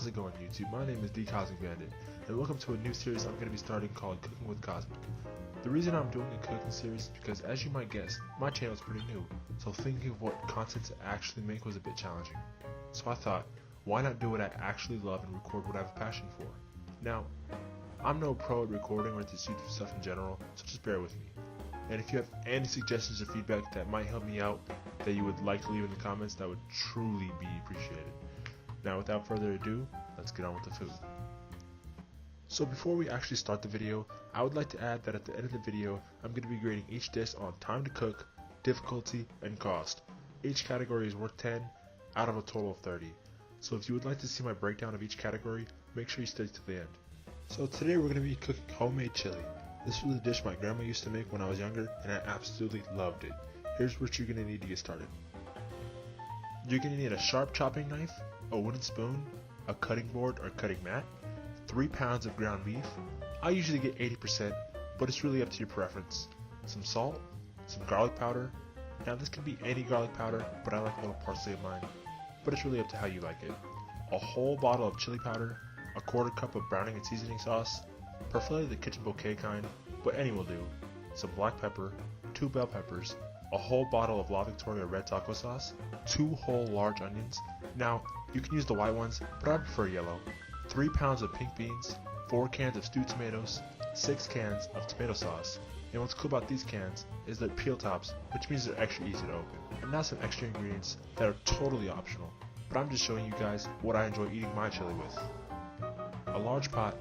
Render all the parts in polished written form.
How's it going, YouTube? My name is The Cosmic Bandit, and welcome to a new series I'm going to be starting called Cooking with Cosmic. The reason I'm doing a cooking series is because, as you might guess, my channel is pretty new, so thinking of what content to actually make was a bit challenging. So I thought, why not do what I actually love and record what I have a passion for? Now, I'm no pro at recording or this YouTube stuff in general, so just bear with me. And if you have any suggestions or feedback that might help me out that you would like to leave in the comments, that would truly be appreciated. Now, without further ado, let's get on with the food. So before we actually start the video, I would like to add that at the end of the video, I'm going to be grading each dish on time to cook, difficulty, and cost. Each category is worth 10 out of a total of 30. So if you would like to see my breakdown of each category, make sure you stay to the end. So today we're going to be cooking homemade chili. This was a dish my grandma used to make when I was younger, and I absolutely loved it. Here's what you're going to need to get started. You're going to need a sharp chopping knife, a wooden spoon, a cutting board or cutting mat, 3 pounds of ground beef. I usually get 80%, but it's really up to your preference. Some salt, some garlic powder. Now this can be any garlic powder, but I like a little parsley of mine. But it's really up to how you like it. A whole bottle of chili powder, a quarter cup of browning and seasoning sauce, preferably the kitchen bouquet kind, but any will do. Some black pepper, 2 bell peppers, a whole bottle of La Victoria red taco sauce, 2 whole large onions. Now, you can use the white ones, but I prefer yellow. 3 pounds of pink beans, 4 cans of stewed tomatoes, 6 cans of tomato sauce. And what's cool about these cans is they're peel tops, which means they're extra easy to open. And now some extra ingredients that are totally optional, but I'm just showing you guys what I enjoy eating my chili with. A large pot.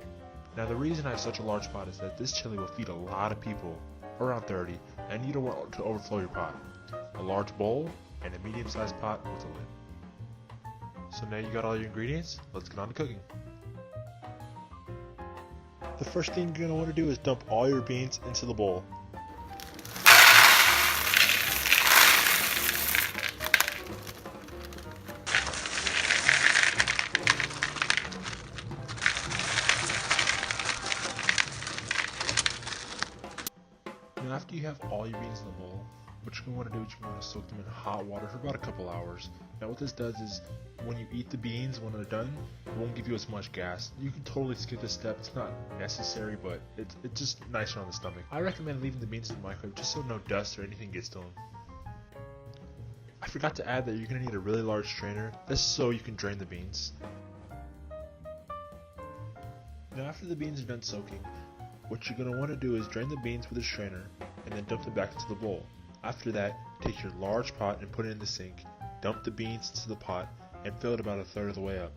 Now the reason I have such a large pot is that this chili will feed a lot of people, around 30, and you don't want to overflow your pot. A large bowl, and a medium-sized pot with a lid. So now you got all your ingredients, let's get on to cooking. The first thing you're going to want to do is dump all your beans into the bowl. Now after you have all your beans in the bowl, what you're going to want to do is you're going to soak them in hot water for about a couple hours. Now what this does is, when you eat the beans when they're done, it won't give you as much gas. You can totally skip this step, it's not necessary, but it's just nicer on the stomach. I recommend leaving the beans in the microwave just so no dust or anything gets to them. I forgot to add that you're going to need a really large strainer, this is so you can drain the beans. Now after the beans are done soaking, what you're going to want to do is drain the beans with a strainer and then dump them back into the bowl. After that, take your large pot and put it in the sink, dump the beans into the pot, and fill it about a third of the way up.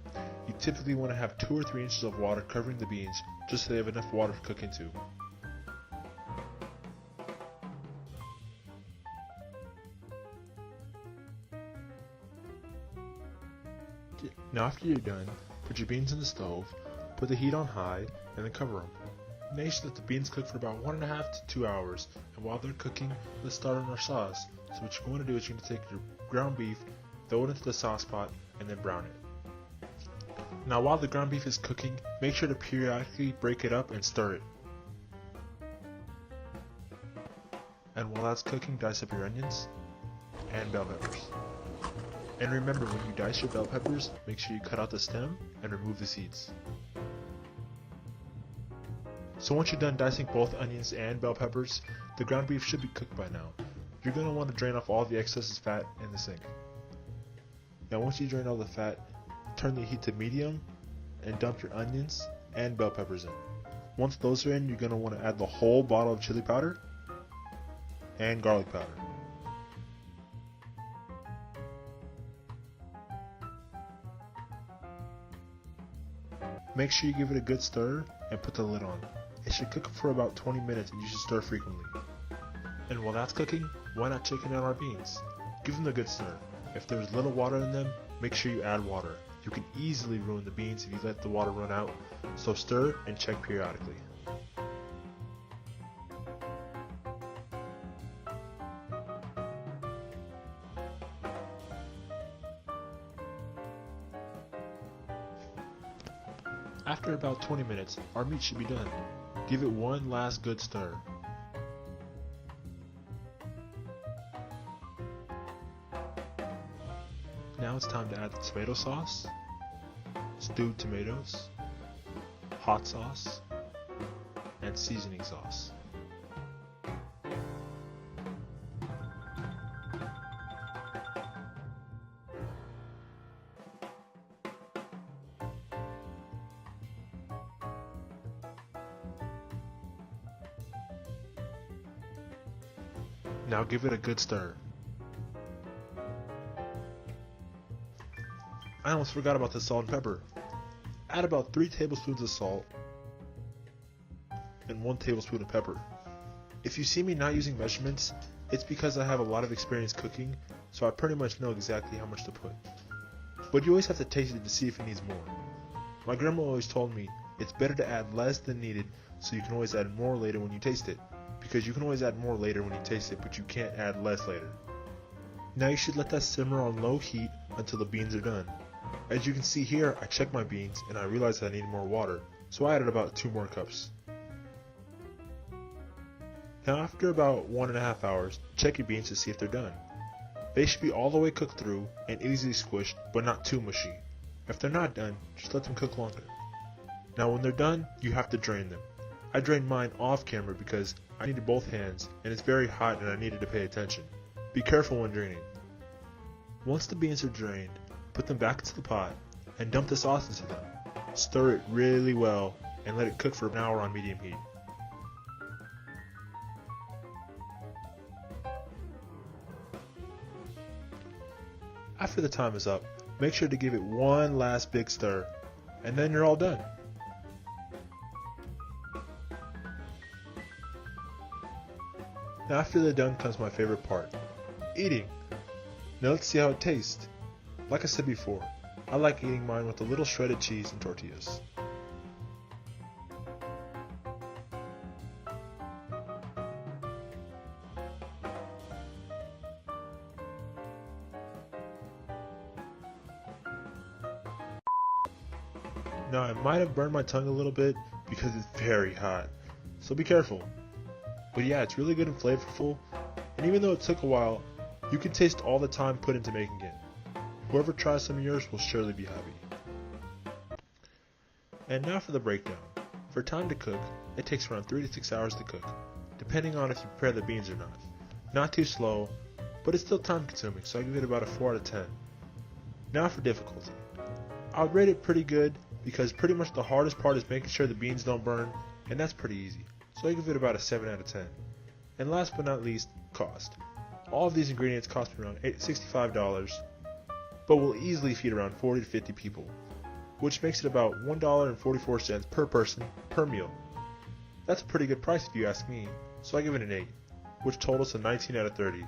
You typically want to have 2 or 3 inches of water covering the beans just so they have enough water to cook into. Now after you're done, put your beans in the stove, put the heat on high, and then cover them. Make sure that the beans cook for about 1.5 to 2 hours, and while they're cooking, let's start on our sauce. So what you're going to do is you're going to take your ground beef, throw it into the sauce pot, and then brown it. Now while the ground beef is cooking, make sure to periodically break it up and stir it. And while that's cooking, dice up your onions and bell peppers. And remember, when you dice your bell peppers, make sure you cut out the stem and remove the seeds. So once you're done dicing both onions and bell peppers, the ground beef should be cooked by now. You're going to want to drain off all the excess fat in the sink. Now once you drain all the fat, turn the heat to medium and dump your onions and bell peppers in. Once those are in, you're going to want to add the whole bottle of chili powder and garlic powder. Make sure you give it a good stir and put the lid on. It should cook for about 20 minutes and you should stir frequently. And while that's cooking, why not check in on our beans? Give them a good stir. If there's little water in them, make sure you add water. You can easily ruin the beans if you let the water run out, so stir and check periodically. After about 20 minutes, our meat should be done. Give it one last good stir. Now it's time to add the tomato sauce, stewed tomatoes, hot sauce, and seasoning sauce. Now give it a good stir. I almost forgot about the salt and pepper. Add about 3 tablespoons of salt and 1 tablespoon of pepper. If you see me not using measurements, it's because I have a lot of experience cooking, so I pretty much know exactly how much to put. But you always have to taste it to see if it needs more. My grandma always told me it's better to add less than needed, so you can always add more later when you taste it. Because you can always add more later when you taste it, but you can't add less later. Now you should let that simmer on low heat until the beans are done. As you can see here, I checked my beans and I realized I needed more water, so I added about 2 more cups. Now after about 1.5 hours, check your beans to see if they're done. They should be all the way cooked through and easily squished, but not too mushy. If they're not done, just let them cook longer. Now when they're done, you have to drain them. I drained mine off camera because I needed both hands and it's very hot and I needed to pay attention. Be careful when draining. Once the beans are drained, put them back into the pot and dump the sauce into them. Stir it really well and let it cook for an hour on medium heat. After the time is up, make sure to give it one last big stir and then you're all done. Now after they're done comes my favorite part, eating. Now let's see how it tastes. Like I said before, I like eating mine with a little shredded cheese and tortillas. Now I might have burned my tongue a little bit because it's very hot, so be careful. But yeah, it's really good and flavorful, and even though it took a while, you can taste all the time put into making it. Whoever tries some of yours will surely be happy. And now for the breakdown. For time to cook, it takes around 3 to 6 hours to cook, depending on if you prepare the beans or not. Not too slow, but it's still time consuming, so I give it about a 4 out of 10. Now for difficulty. I would rate it pretty good, because pretty much the hardest part is making sure the beans don't burn, and that's pretty easy. So I give it about a 7 out of 10. And last but not least, cost. All of these ingredients cost me around $65, but will easily feed around 40 to 50 people, which makes it about $1.44 per person per meal. That's a pretty good price if you ask me, so I give it an 8, which totals a 19 out of 30,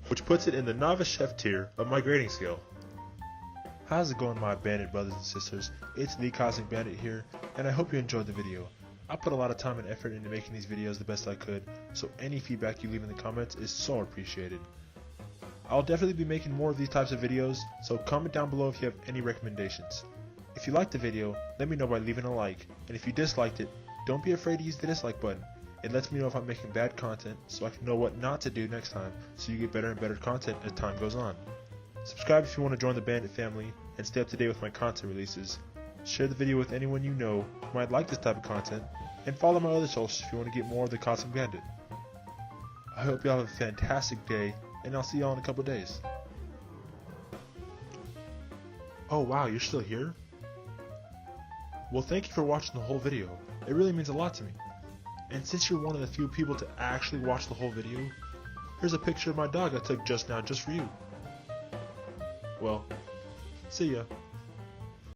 which puts it in the novice chef tier of my grading scale. How's it going, my bandit brothers and sisters? It's the Cosmic Bandit here, and I hope you enjoyed the video. I put a lot of time and effort into making these videos the best I could, so any feedback you leave in the comments is so appreciated. I'll definitely be making more of these types of videos, so comment down below if you have any recommendations. If you liked the video, let me know by leaving a like, and if you disliked it, don't be afraid to use the dislike button. It lets me know if I'm making bad content, so I can know what not to do next time, so you get better and better content as time goes on. Subscribe if you want to join the Bandit family, and stay up to date with my content releases. Share the video with anyone you know who might like this type of content, and follow my other socials if you want to get more of the Cosmic Bandit. I hope y'all have a fantastic day, and I'll see y'all in a couple of days. Oh wow, you're still here? Well, thank you for watching the whole video. It really means a lot to me. And since you're one of the few people to actually watch the whole video, here's a picture of my dog I took just now just for you. Well, see ya.